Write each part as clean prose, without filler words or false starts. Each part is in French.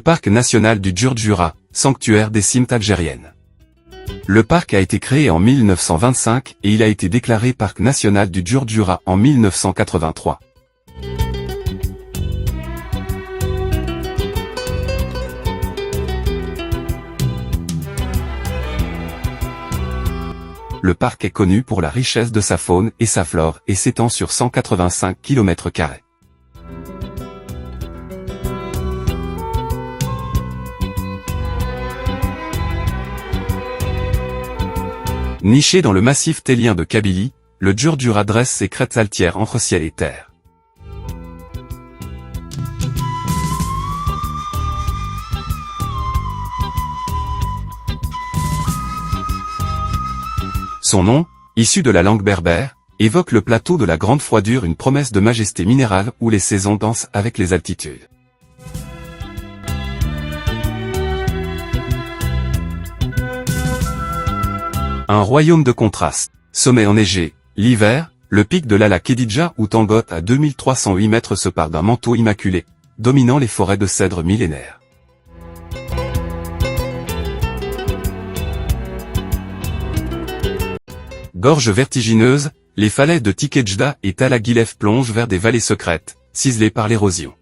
parc national du Djurdjura, sanctuaire des cimes algériennes. Le parc a été créé en 1925 et il a été déclaré parc national du Djurdjura en 1983. Le parc est connu pour la richesse de sa faune et sa flore et s'étend sur 185 km². Niché dans le massif tellien de Kabylie, le Djurdjura dresse ses crêtes altières entre ciel et terre. Son nom, issu de la langue berbère, évoque le plateau de la Grande Froidure, une promesse de majesté minérale où les saisons dansent avec les altitudes. Un royaume de contrastes. Sommet enneigé, l'hiver, le pic de l'Ala Khedidja ou Tangot à 2308 mètres se part d'un manteau immaculé, dominant les forêts de cèdres millénaires. Gorge vertigineuse, les falaises de Tikejda et Talaguilef plongent vers des vallées secrètes, ciselées par l'érosion.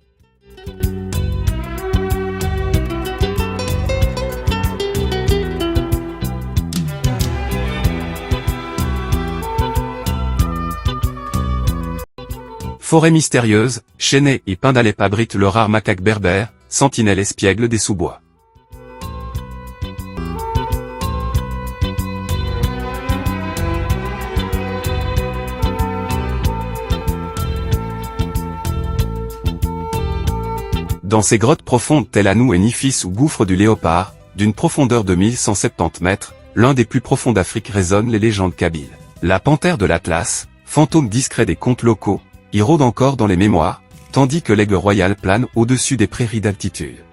Forêt mystérieuse, Chênaies et Pindalep abritent le rare macaque berbère, sentinelle espiègle des sous-bois. Dans ces grottes profondes telles Anou et Nifis ou gouffre du Léopard, d'une profondeur de 1170 mètres, l'un des plus profonds d'Afrique résonnent les légendes kabyles. La panthère de l'Atlas, fantôme discret des contes locaux, y rôde encore dans les mémoires, tandis que l'aigle royal plane au-dessus des prairies d'altitude.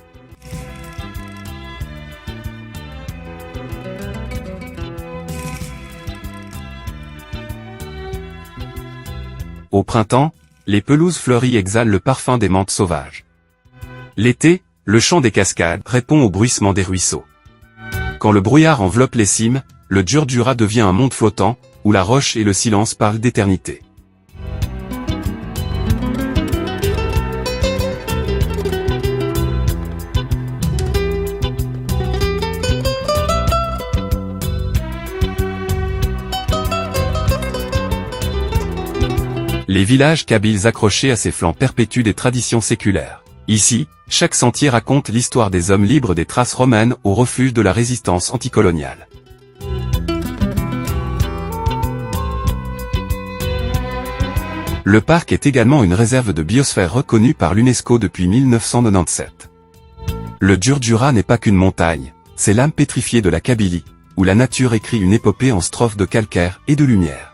Au printemps, les pelouses fleuries exhalent le parfum des menthes sauvages. L'été, le chant des cascades répond au bruissement des ruisseaux. Quand le brouillard enveloppe les cimes, le Djurdjura devient un monde flottant, où la roche et le silence parlent d'éternité. Les villages kabyles accrochés à ses flancs perpétuent des traditions séculaires. Ici, chaque sentier raconte l'histoire des hommes libres des traces romaines au refuge de la résistance anticoloniale. Le parc est également une réserve de biosphère reconnue par l'UNESCO depuis 1997. Le Djurdjura n'est pas qu'une montagne, c'est l'âme pétrifiée de la Kabylie, où la nature écrit une épopée en strophes de calcaire et de lumière.